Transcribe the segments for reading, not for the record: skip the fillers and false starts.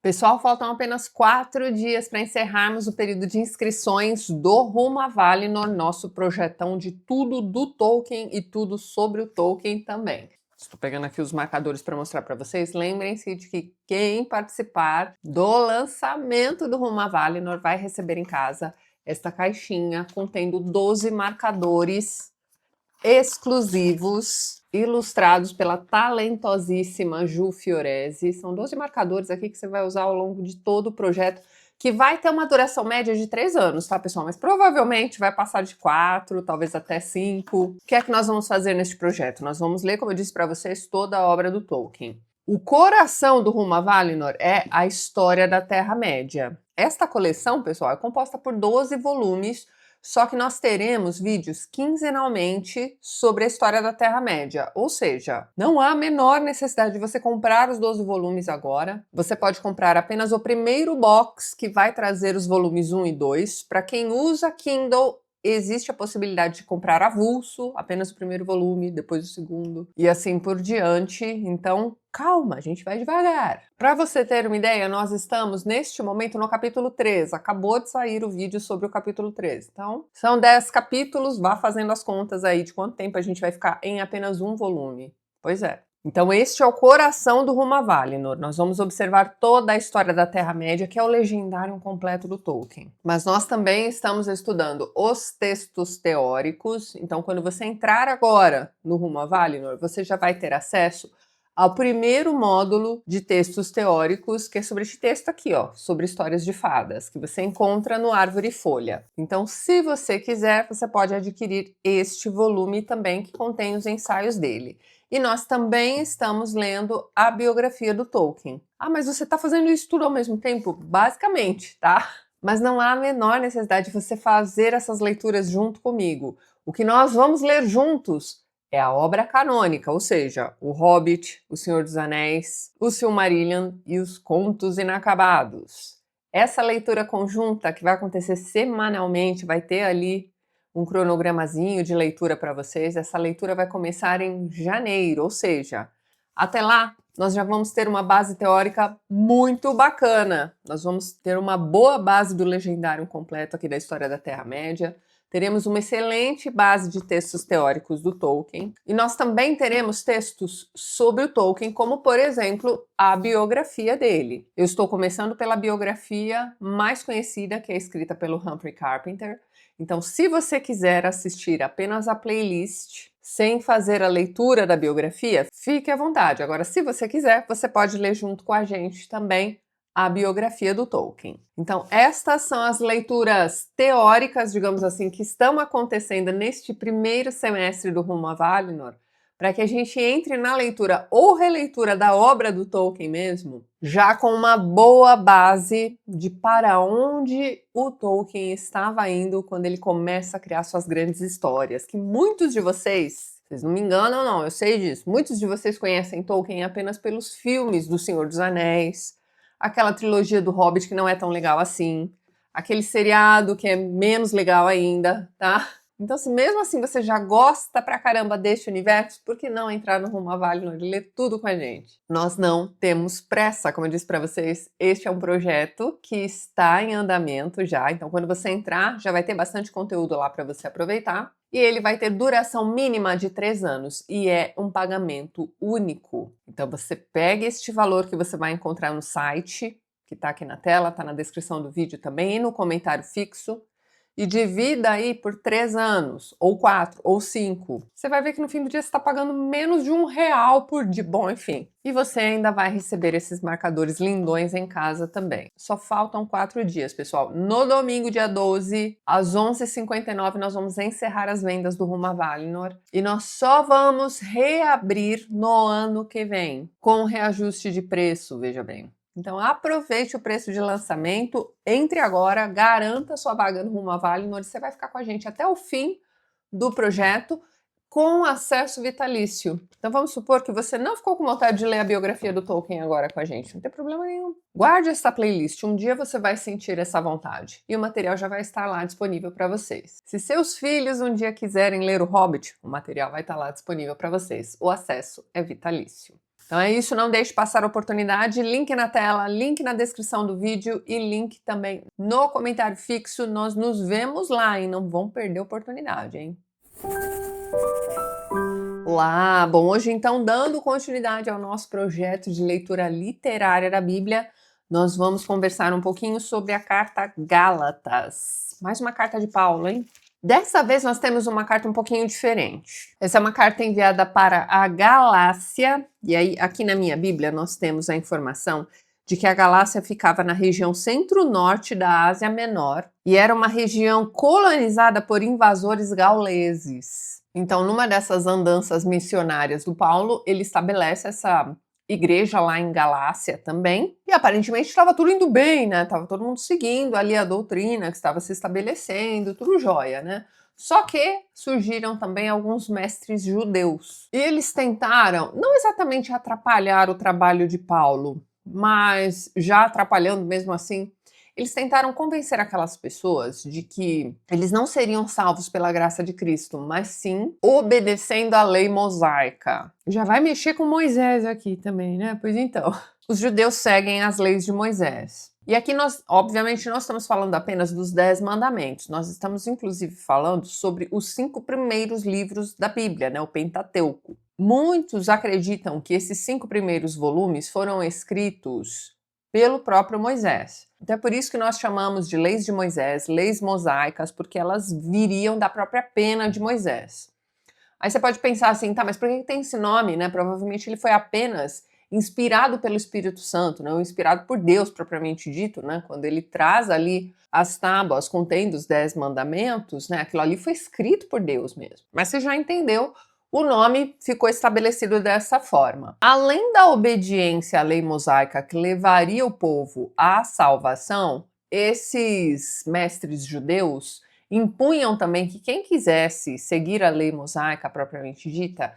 Pessoal, faltam apenas 4 dias para encerrarmos o período de inscrições do Rumo a Valinor, nosso projetão de tudo do Tolkien e tudo sobre o Tolkien também. Estou pegando aqui os marcadores para mostrar para vocês. Lembrem-se de que quem participar do lançamento do Rumo a Valinor vai receber em casa esta caixinha contendo 12 marcadores exclusivos, ilustrados pela talentosíssima Ju Fiorese. São 12 marcadores aqui que você vai usar ao longo de todo o projeto, que vai ter uma duração média de 3 anos, tá, pessoal? Mas provavelmente vai passar de 4, talvez até 5. O que é que nós vamos fazer neste projeto? Nós vamos ler, como eu disse para vocês, toda a obra do Tolkien. O coração do Rumo a Valinor é a história da Terra-média. Esta coleção, pessoal, é composta por 12 volumes, só que nós teremos vídeos quinzenalmente sobre a história da Terra-média, ou seja, não há a menor necessidade de você comprar os 12 volumes agora. Você pode comprar apenas o primeiro box, que vai trazer os volumes 1 e 2. Para quem usa Kindle, existe a possibilidade de comprar avulso, apenas o primeiro volume, depois o segundo, e assim por diante. Então, calma, a gente vai devagar. Para você ter uma ideia, nós estamos neste momento no capítulo 3. Acabou de sair o vídeo sobre o capítulo 3. Então, são 10 capítulos, vá fazendo as contas aí de quanto tempo a gente vai ficar em apenas um volume. Pois é. Então este é o coração do Rumo a Valinor. Nós vamos observar toda a história da Terra-média, que é o legendário completo do Tolkien. Mas nós também estamos estudando os textos teóricos. Então quando você entrar agora no Rumo a Valinor, você já vai ter acesso ao primeiro módulo de textos teóricos, que é sobre este texto aqui, ó, sobre histórias de fadas, que você encontra no Árvore e Folha. Então, se você quiser, você pode adquirir este volume também, que contém os ensaios dele. E nós também estamos lendo a biografia do Tolkien. Ah, mas você está fazendo isso tudo ao mesmo tempo? Basicamente, tá? Mas não há a menor necessidade de você fazer essas leituras junto comigo. O que nós vamos ler juntos é a obra canônica, ou seja, O Hobbit, O Senhor dos Anéis, O Silmarillion e Os Contos Inacabados. Essa leitura conjunta, que vai acontecer semanalmente, vai ter ali um cronogramazinho de leitura para vocês. Essa leitura vai começar em janeiro, ou seja, até lá nós já vamos ter uma base teórica muito bacana. Nós vamos ter uma boa base do legendário completo aqui da história da Terra-média. Teremos uma excelente base de textos teóricos do Tolkien. E nós também teremos textos sobre o Tolkien, como, por exemplo, a biografia dele. Eu estou começando pela biografia mais conhecida, que é escrita pelo Humphrey Carpenter. Então, se você quiser assistir apenas a playlist, sem fazer a leitura da biografia, fique à vontade. Agora, se você quiser, você pode ler junto com a gente também a biografia do Tolkien. Então, estas são as leituras teóricas, digamos assim, que estão acontecendo neste primeiro semestre do Rumo a Valinor, para que a gente entre na leitura ou releitura da obra do Tolkien mesmo, já com uma boa base de para onde o Tolkien estava indo quando ele começa a criar suas grandes histórias, que muitos de vocês não me enganam não, eu sei disso, muitos de vocês conhecem Tolkien apenas pelos filmes do Senhor dos Anéis, aquela trilogia do Hobbit que não é tão legal assim, aquele seriado que é menos legal ainda, tá? Então, se mesmo assim você já gosta pra caramba deste universo, por que não entrar no Rumo a Valinor e ler tudo com a gente? Nós não temos pressa, como eu disse pra vocês, este é um projeto que está em andamento já, então quando você entrar, já vai ter bastante conteúdo lá pra você aproveitar. E ele vai ter duração mínima de 3 anos e é um pagamento único. Então você pega este valor que você vai encontrar no site, que está aqui na tela, está na descrição do vídeo também e no comentário fixo, e divida aí por 3 anos, ou 4, ou 5. Você vai ver que no fim do dia você está pagando menos de R$1 por dia. Bom, enfim. E você ainda vai receber esses marcadores lindões em casa também. Só faltam 4 dias, pessoal. No domingo, dia 12, às 11h59, nós vamos encerrar as vendas do Rumo a Valinor. E nós só vamos reabrir no ano que vem, com reajuste de preço, veja bem. Então aproveite o preço de lançamento, entre agora, garanta sua vaga no Rumo a Valinor, você vai ficar com a gente até o fim do projeto com acesso vitalício. Então vamos supor que você não ficou com vontade de ler a biografia do Tolkien agora com a gente, não tem problema nenhum. Guarde essa playlist, um dia você vai sentir essa vontade e o material já vai estar lá disponível para vocês. Se seus filhos um dia quiserem ler o Hobbit, o material vai estar lá disponível para vocês. O acesso é vitalício. Então é isso, não deixe passar a oportunidade. Link na tela, link na descrição do vídeo e link também no comentário fixo. Nós nos vemos lá e não vão perder a oportunidade, hein? Olá! Bom, hoje então, dando continuidade ao nosso projeto de leitura literária da Bíblia, nós vamos conversar um pouquinho sobre a carta Gálatas. Mais uma carta de Paulo, hein? Dessa vez nós temos uma carta um pouquinho diferente. Essa é uma carta enviada para a Galácia, e aí aqui na minha Bíblia nós temos a informação de que a Galácia ficava na região centro-norte da Ásia Menor e era uma região colonizada por invasores gauleses. Então, numa dessas andanças missionárias do Paulo, ele estabelece essa igreja lá em Galácia também, e aparentemente estava tudo indo bem, né? Tava todo mundo seguindo ali a doutrina que estava se estabelecendo, tudo jóia, né? Só que surgiram também alguns mestres judeus. E eles tentaram, não exatamente atrapalhar o trabalho de Paulo, mas já atrapalhando mesmo assim, eles tentaram convencer aquelas pessoas de que eles não seriam salvos pela graça de Cristo, mas sim obedecendo à lei mosaica. Já vai mexer com Moisés aqui também, né? Pois então, os judeus seguem as leis de Moisés. E aqui nós, obviamente, não estamos falando apenas dos 10 mandamentos, nós estamos inclusive falando sobre os 5 primeiros livros da Bíblia, né? O Pentateuco. Muitos acreditam que esses 5 primeiros volumes foram escritos pelo próprio Moisés. Então é por isso que nós chamamos de leis de Moisés, leis mosaicas, porque elas viriam da própria pena de Moisés. Aí você pode pensar assim, tá, mas por que tem esse nome, né? Provavelmente ele foi apenas inspirado pelo Espírito Santo, não inspirado por Deus propriamente dito, né? Quando ele traz ali as tábuas contendo os 10 mandamentos, né? Aquilo ali foi escrito por Deus mesmo. Mas você já entendeu, o nome ficou estabelecido dessa forma. Além da obediência à lei mosaica que levaria o povo à salvação, esses mestres judeus impunham também que quem quisesse seguir a lei mosaica propriamente dita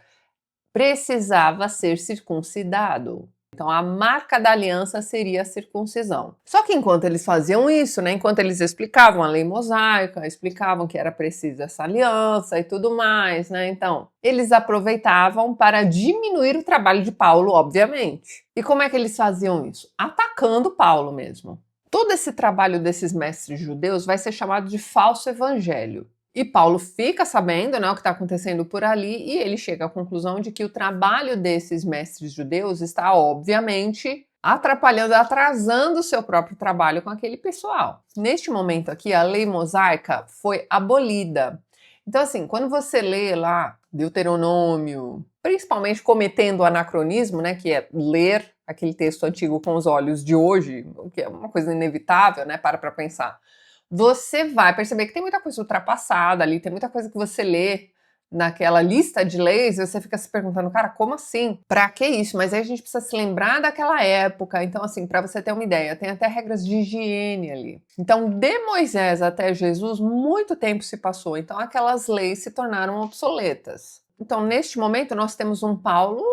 precisava ser circuncidado. Então a marca da aliança seria a circuncisão. Só que enquanto eles faziam isso, né, enquanto eles explicavam a lei mosaica, explicavam que era preciso essa aliança e tudo mais, né, então eles aproveitavam para diminuir o trabalho de Paulo, obviamente. E como é que eles faziam isso? Atacando Paulo mesmo. Todo esse trabalho desses mestres judeus vai ser chamado de falso evangelho. E Paulo fica sabendo, né, o que está acontecendo por ali e ele chega à conclusão de que o trabalho desses mestres judeus está, obviamente, atrapalhando, atrasando o seu próprio trabalho com aquele pessoal. Neste momento aqui, a lei mosaica foi abolida. Então, assim, quando você lê lá Deuteronômio, principalmente cometendo o anacronismo, né, que é ler aquele texto antigo com os olhos de hoje, o que é uma coisa inevitável, né, para pensar. Você vai perceber que tem muita coisa ultrapassada ali, tem muita coisa que você lê naquela lista de leis e você fica se perguntando, cara, como assim? Pra que isso? Mas aí a gente precisa se lembrar daquela época. Então, assim, para você ter uma ideia, tem até regras de higiene ali. Então, de Moisés até Jesus, muito tempo se passou. Então, aquelas leis se tornaram obsoletas. Então, neste momento, nós temos um Paulo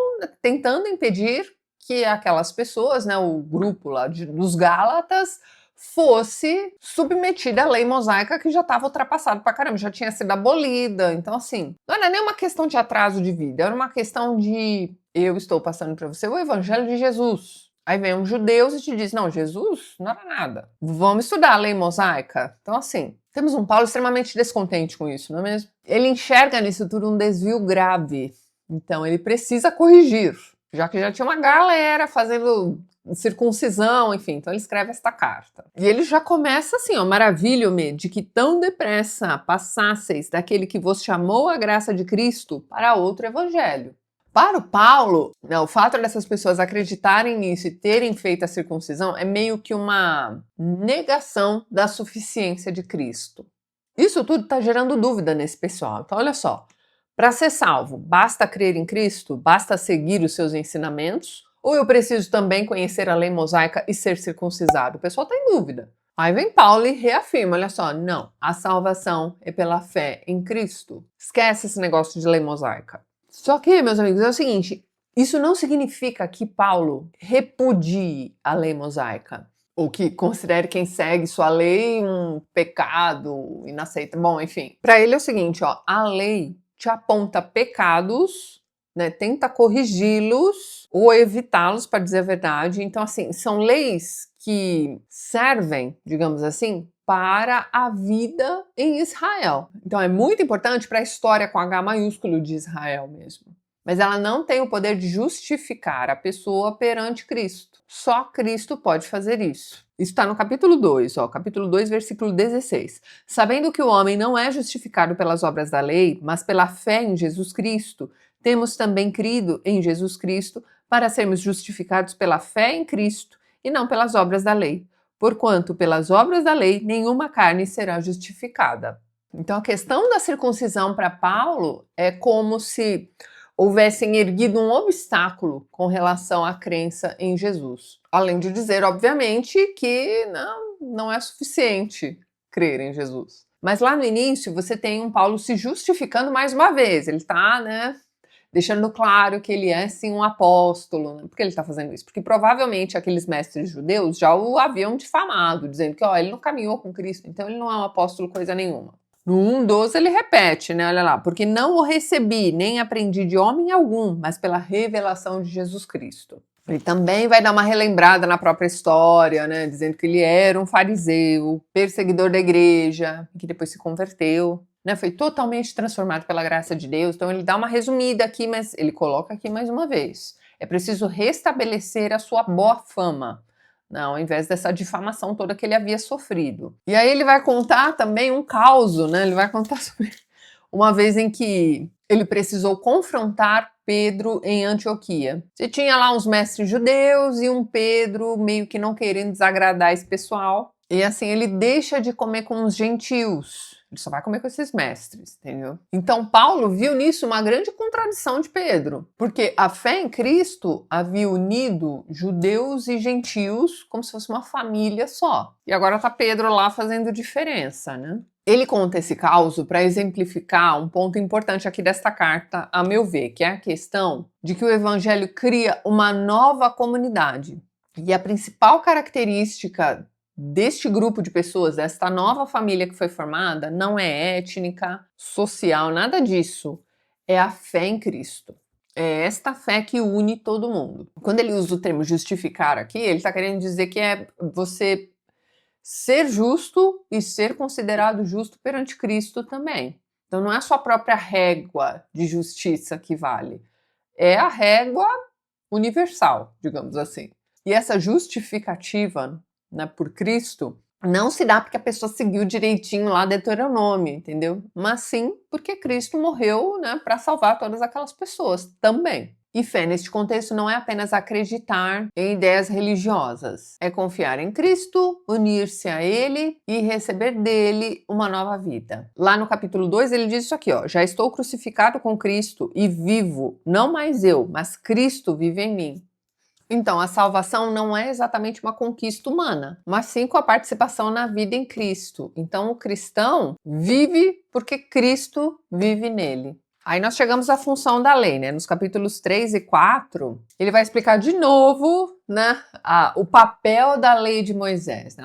tentando impedir que aquelas pessoas, né, o grupo lá dos Gálatas, fosse submetida à lei mosaica que já estava ultrapassada pra caramba, já tinha sido abolida. Então, assim, não era nem uma questão de atraso de vida, era uma questão de eu estou passando para você o evangelho de Jesus. Aí vem um judeu e te diz, não, Jesus não era nada. Vamos estudar a lei mosaica? Então, assim, temos um Paulo extremamente descontente com isso, não é mesmo? Ele enxerga nisso tudo um desvio grave. Então, ele precisa corrigir, já que já tinha uma galera fazendo circuncisão, enfim, então ele escreve esta carta. E ele já começa assim, ó, maravilho-me de que tão depressa passasseis daquele que vos chamou a graça de Cristo para outro evangelho. Para o Paulo, né, o fato dessas pessoas acreditarem nisso e terem feito a circuncisão é meio que uma negação da suficiência de Cristo. Isso tudo está gerando dúvida nesse pessoal. Então, olha só, para ser salvo, basta crer em Cristo? Basta seguir os seus ensinamentos? Ou eu preciso também conhecer a lei mosaica e ser circuncisado? O pessoal está em dúvida. Aí vem Paulo e reafirma, olha só, não, a salvação é pela fé em Cristo. Esquece esse negócio de lei mosaica. Só que, meus amigos, é o seguinte, isso não significa que Paulo repudie a lei mosaica, ou que considere quem segue sua lei um pecado inaceitável. Bom, enfim, para ele é o seguinte, ó, a lei te aponta pecados né, tenta corrigi-los ou evitá-los, para dizer a verdade. Então, assim, são leis que servem, digamos assim, para a vida em Israel. Então, é muito importante para a história com H maiúsculo de Israel mesmo. Mas ela não tem o poder de justificar a pessoa perante Cristo. Só Cristo pode fazer isso. Isso está no capítulo 2, capítulo 2, versículo 16. Sabendo que o homem não é justificado pelas obras da lei, mas pela fé em Jesus Cristo, temos também crido em Jesus Cristo para sermos justificados pela fé em Cristo e não pelas obras da lei. Porquanto, pelas obras da lei, nenhuma carne será justificada. Então, a questão da circuncisão para Paulo é como se houvessem erguido um obstáculo com relação à crença em Jesus. Além de dizer, obviamente, que não é suficiente crer em Jesus. Mas lá no início, você tem um Paulo se justificando mais uma vez. Ele está, deixando claro que ele é, sim, um apóstolo. Por que ele está fazendo isso? Porque provavelmente aqueles mestres judeus já o haviam difamado, dizendo que ele não caminhou com Cristo, então ele não é um apóstolo coisa nenhuma. No 1:12 ele repete, olha lá, porque não o recebi, nem aprendi de homem algum, mas pela revelação de Jesus Cristo. Ele também vai dar uma relembrada na própria história, dizendo que ele era um fariseu, perseguidor da igreja, que depois se converteu, foi totalmente transformado pela graça de Deus. Então ele dá uma resumida aqui, mas ele coloca aqui mais uma vez. É preciso restabelecer a sua boa fama, ao invés dessa difamação toda que ele havia sofrido. E aí ele vai contar também um caos, ele vai contar sobre uma vez em que ele precisou confrontar Pedro em Antioquia. Você tinha lá uns mestres judeus e um Pedro meio que não querendo desagradar esse pessoal. E assim, ele deixa de comer com os gentios. Ele só vai comer com esses mestres, entendeu? Então Paulo viu nisso uma grande contradição de Pedro, porque a fé em Cristo havia unido judeus e gentios como se fosse uma família só. E agora tá Pedro lá fazendo diferença, Ele conta esse caos para exemplificar um ponto importante aqui desta carta, a meu ver, que é a questão de que o evangelho cria uma nova comunidade. E a principal característica deste grupo de pessoas, desta nova família que foi formada, não é étnica, social, nada disso. É a fé em Cristo. É esta fé que une todo mundo. Quando ele usa o termo justificar aqui, ele está querendo dizer que é você ser justo e ser considerado justo perante Cristo também. Então não é a sua própria régua de justiça que vale. É a régua universal, digamos assim. E essa justificativa por Cristo, não se dá porque a pessoa seguiu direitinho lá Deuteronômio, entendeu? Mas sim porque Cristo morreu, para salvar todas aquelas pessoas também. E fé, neste contexto, não é apenas acreditar em ideias religiosas. É confiar em Cristo, unir-se a Ele e receber dele uma nova vida. Lá no capítulo 2, ele diz isso aqui, já estou crucificado com Cristo e vivo, não mais eu, mas Cristo vive em mim. Então, a salvação não é exatamente uma conquista humana, mas sim com a participação na vida em Cristo. Então, o cristão vive porque Cristo vive nele. Aí nós chegamos à função da lei, Nos capítulos 3 e 4, ele vai explicar de novo, o papel da lei de Moisés.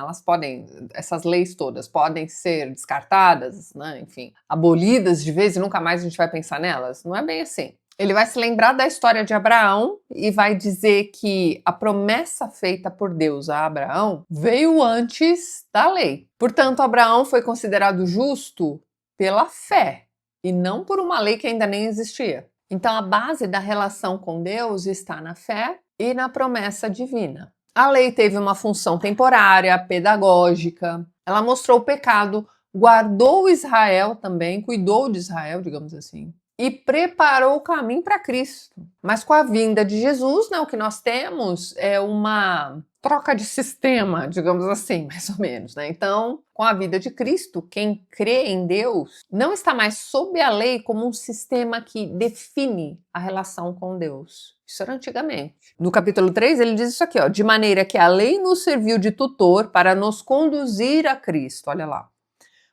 Essas leis todas podem ser descartadas, enfim, abolidas de vez e nunca mais a gente vai pensar nelas. Não é bem assim. Ele vai se lembrar da história de Abraão e vai dizer que a promessa feita por Deus a Abraão veio antes da lei. Portanto, Abraão foi considerado justo pela fé e não por uma lei que ainda nem existia. Então, a base da relação com Deus está na fé e na promessa divina. A lei teve uma função temporária, pedagógica. Ela mostrou o pecado, guardou Israel também, cuidou de Israel, digamos assim, e preparou o caminho para Cristo. Mas com a vinda de Jesus, o que nós temos é uma troca de sistema, digamos assim, mais ou menos. Então, com a vida de Cristo, quem crê em Deus não está mais sob a lei como um sistema que define a relação com Deus. Isso era antigamente. No capítulo 3, ele diz isso aqui, de maneira que a lei nos serviu de tutor para nos conduzir a Cristo, olha lá,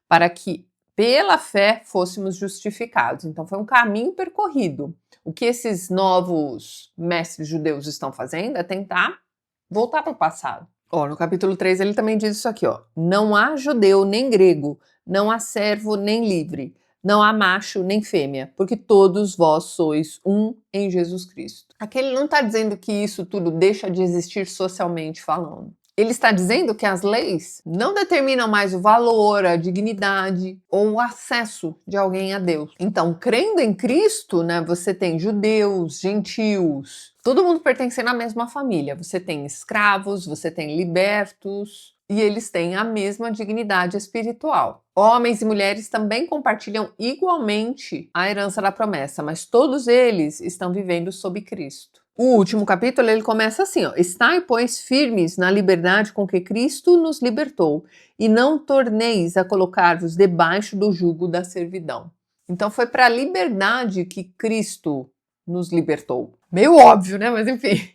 para que pela fé fôssemos justificados. Então foi um caminho percorrido. O que esses novos mestres judeus estão fazendo é tentar voltar para o passado. No capítulo 3 ele também diz isso aqui, não há judeu nem grego, não há servo nem livre, Não há macho nem fêmea, porque todos vós sois um em Jesus Cristo. Aqui ele não está dizendo que isso tudo deixa de existir socialmente falando. Ele está dizendo que as leis não determinam mais o valor, a dignidade ou o acesso de alguém a Deus. Então, crendo em Cristo, né, você tem judeus, gentios, todo mundo pertencendo à mesma família. Você tem escravos, você tem libertos, e eles têm a mesma dignidade espiritual. Homens e mulheres também compartilham igualmente a herança da promessa, mas todos eles estão vivendo sob Cristo. O último capítulo ele começa assim, ó: estai, pois, firmes na liberdade com que Cristo nos libertou, e não torneis a colocar-vos debaixo do jugo da servidão. Então foi para a liberdade que Cristo nos libertou. Meio óbvio, né? Mas enfim.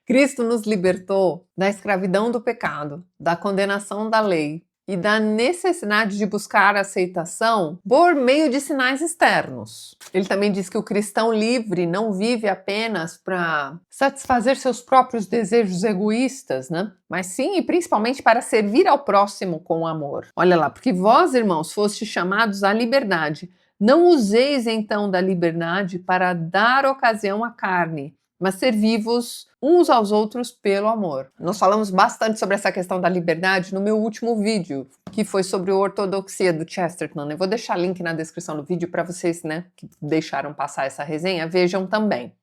Cristo nos libertou da escravidão do pecado, da condenação da lei e da necessidade de buscar aceitação por meio de sinais externos. Ele também diz que o cristão livre não vive apenas para satisfazer seus próprios desejos egoístas, né? Mas sim e principalmente para servir ao próximo com amor. Olha lá, porque vós, irmãos, fostes chamados à liberdade. Não useis então da liberdade para dar ocasião à carne, mas servi-vos uns aos outros pelo amor. Nós falamos bastante sobre essa questão da liberdade no meu último vídeo, que foi sobre a ortodoxia do Chesterton. Eu vou deixar link na descrição do vídeo para vocês, né, que deixaram passar essa resenha, vejam também.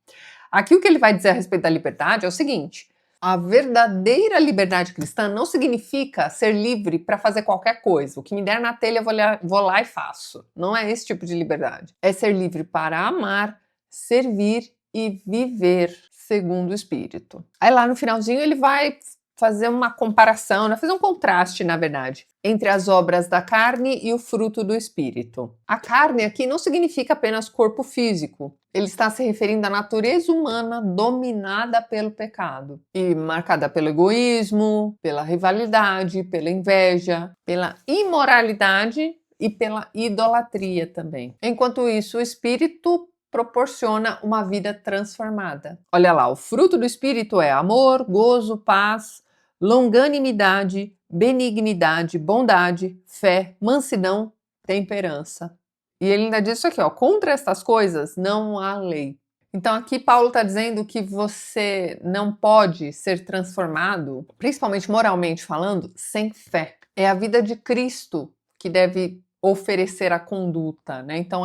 Aqui o que ele vai dizer a respeito da liberdade é o seguinte: a verdadeira liberdade cristã não significa ser livre para fazer qualquer coisa. O que me der na telha eu vou lá e faço. Não é esse tipo de liberdade. É ser livre para amar, servir e viver segundo o Espírito. Aí lá no finalzinho ele vai fazer uma comparação, né? Fazer um contraste, na verdade, entre as obras da carne e o fruto do Espírito. A carne aqui não significa apenas corpo físico. Ele está se referindo à natureza humana dominada pelo pecado e marcada pelo egoísmo, pela rivalidade, pela inveja, pela imoralidade e pela idolatria também. Enquanto isso, o Espírito proporciona uma vida transformada. Olha lá, o fruto do Espírito é amor, gozo, paz, longanimidade, benignidade, bondade, fé, mansidão, temperança. E ele ainda diz isso aqui, ó: contra estas coisas não há lei. Então aqui Paulo está dizendo que você não pode ser transformado, principalmente moralmente falando, sem fé. É a vida de Cristo que deve oferecer a conduta, né? Então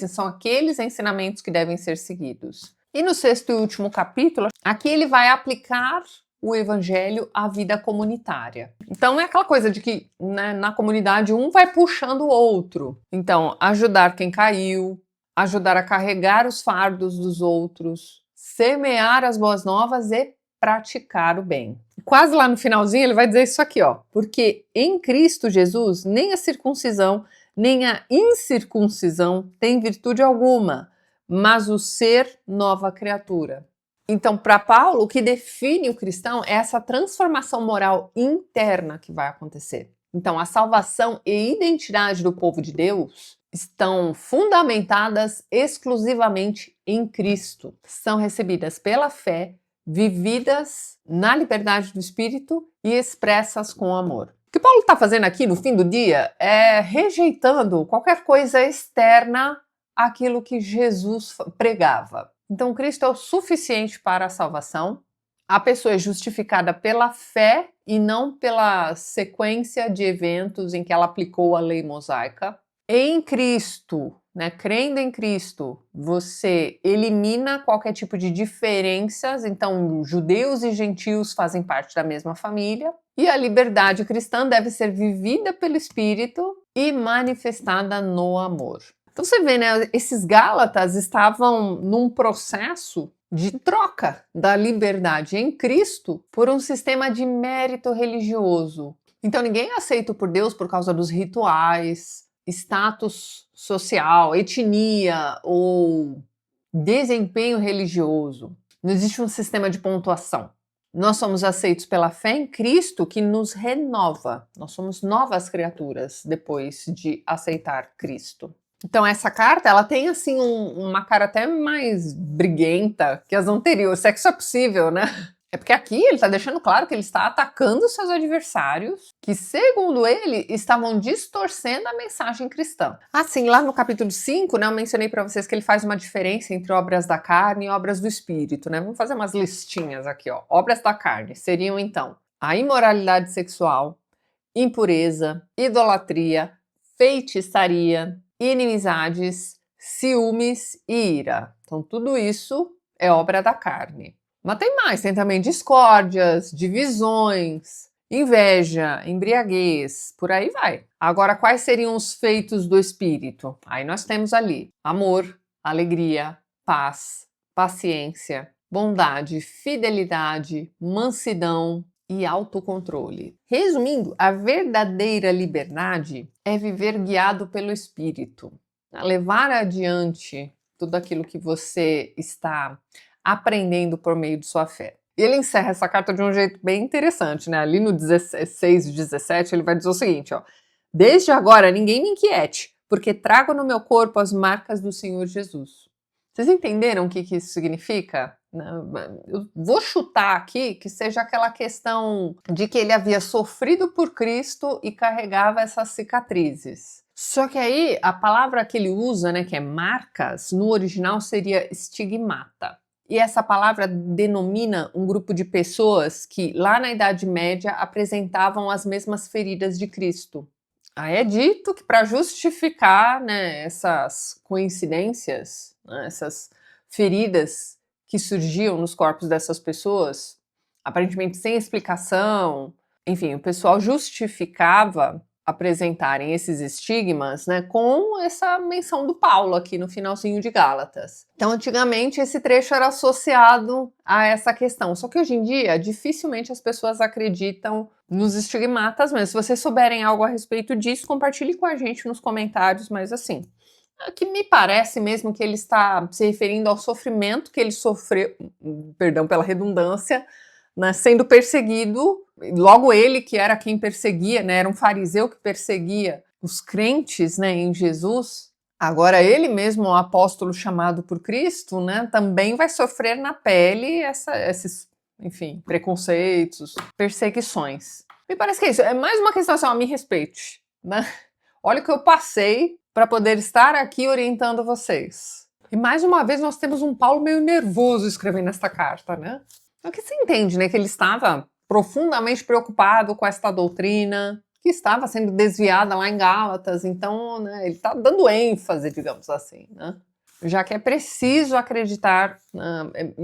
são aqueles ensinamentos que devem ser seguidos. E no sexto e último capítulo, aqui ele vai aplicar o evangelho à vida comunitária. Então é aquela coisa de que, né, na comunidade um vai puxando o outro. Então, ajudar quem caiu, ajudar a carregar os fardos dos outros, semear as boas novas e praticar o bem. Quase lá no finalzinho ele vai dizer isso aqui, ó: porque em Cristo Jesus nem a circuncisão nem a incircuncisão tem virtude alguma, mas o ser nova criatura. Então, para Paulo, o que define o cristão é essa transformação moral interna que vai acontecer. Então, a salvação e identidade do povo de Deus estão fundamentadas exclusivamente em Cristo. São recebidas pela fé, vividas na liberdade do Espírito e expressas com amor. O que Paulo está fazendo aqui no fim do dia é rejeitando qualquer coisa externa àquilo que Jesus pregava. Então, Cristo é o suficiente para a salvação. A pessoa é justificada pela fé e não pela sequência de eventos em que ela aplicou a lei mosaica. Em Cristo, né, crendo em Cristo, você elimina qualquer tipo de diferenças. Então, judeus e gentios fazem parte da mesma família. E a liberdade cristã deve ser vivida pelo Espírito e manifestada no amor. Então você vê, né, esses Gálatas estavam num processo de troca da liberdade em Cristo por um sistema de mérito religioso. Então ninguém é aceito por Deus por causa dos rituais, status social, etnia ou desempenho religioso. Não existe um sistema de pontuação. Nós somos aceitos pela fé em Cristo, que nos renova. Nós somos novas criaturas depois de aceitar Cristo. Então essa carta, ela tem assim uma cara até mais briguenta que as anteriores, se é que isso é possível, né? É porque aqui ele está deixando claro que ele está atacando seus adversários, que, segundo ele, estavam distorcendo a mensagem cristã. Assim, lá no capítulo 5, né, eu mencionei para vocês que ele faz uma diferença entre obras da carne e obras do espírito, né? Vamos fazer umas listinhas aqui, ó. Obras da carne seriam, então, a imoralidade sexual, impureza, idolatria, feitiçaria, inimizades, ciúmes e ira. Então, tudo isso é obra da carne. Mas tem mais, tem também discórdias, divisões, inveja, embriaguez, por aí vai. Agora, quais seriam os feitos do espírito? Aí nós temos ali amor, alegria, paz, paciência, bondade, fidelidade, mansidão e autocontrole. Resumindo, a verdadeira liberdade é viver guiado pelo espírito, levar adiante tudo aquilo que você está aprendendo por meio de sua fé. E ele encerra essa carta de um jeito bem interessante, né? Ali no 16 e 17 ele vai dizer o seguinte, ó: desde agora ninguém me inquiete, porque trago no meu corpo as marcas do Senhor Jesus. Vocês entenderam o que isso significa? Eu vou chutar aqui que seja aquela questão de que ele havia sofrido por Cristo e carregava essas cicatrizes. Só que aí a palavra que ele usa, né, que é marcas, no original seria estigmata. E essa palavra denomina um grupo de pessoas que, lá na Idade Média, apresentavam as mesmas feridas de Cristo. Aí é dito que para justificar, né, essas coincidências, né, essas feridas que surgiam nos corpos dessas pessoas, aparentemente sem explicação, enfim, o pessoal justificava apresentarem esses estigmas, né, com essa menção do Paulo aqui no finalzinho de Gálatas. Então, antigamente, esse trecho era associado a essa questão. Só que hoje em dia, dificilmente as pessoas acreditam nos estigmatas mesmo. Se vocês souberem algo a respeito disso, compartilhe com a gente nos comentários, mas assim, é que me parece mesmo que ele está se referindo ao sofrimento que ele sofreu, perdão pela redundância, né, sendo perseguido, logo ele que era quem perseguia, né, era um fariseu que perseguia os crentes, né, em Jesus, agora ele mesmo, o apóstolo chamado por Cristo, né, também vai sofrer na pele esses, enfim, preconceitos, perseguições. Me parece que é isso, é mais uma questão assim, ó, me respeite, né? Olha o que eu passei para poder estar aqui orientando vocês. E mais uma vez nós temos um Paulo meio nervoso escrevendo esta carta, né? O que se entende, né? Que ele estava profundamente preocupado com esta doutrina, que estava sendo desviada lá em Gálatas, então, né, ele está dando ênfase, digamos assim, né? Já que é preciso acreditar,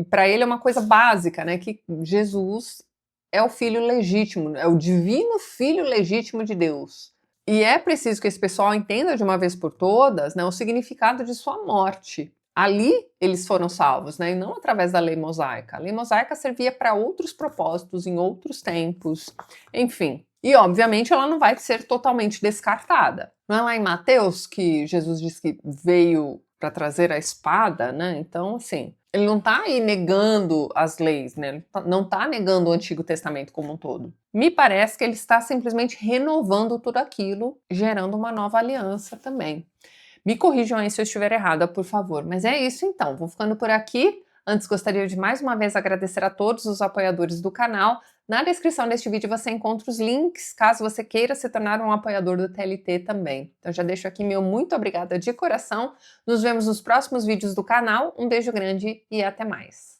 para ele é uma coisa básica, né? Que Jesus é o filho legítimo, é o divino filho legítimo de Deus. E é preciso que esse pessoal entenda de uma vez por todas, né, o significado de sua morte. Ali eles foram salvos, né, e não através da lei mosaica. A lei mosaica servia para outros propósitos, em outros tempos, enfim. E, obviamente, ela não vai ser totalmente descartada. Não é lá em Mateus que Jesus diz que veio para trazer a espada, né? Então, assim, ele não está aí negando as leis, né? Ele não está negando o Antigo Testamento como um todo. Me parece que ele está simplesmente renovando tudo aquilo, gerando uma nova aliança também. Me corrijam aí se eu estiver errada, por favor. Mas é isso então, vou ficando por aqui. Antes, gostaria de mais uma vez agradecer a todos os apoiadores do canal. Na descrição deste vídeo você encontra os links, caso você queira se tornar um apoiador do TLT também. Então já deixo aqui meu muito obrigada de coração. Nos vemos nos próximos vídeos do canal. Um beijo grande e até mais.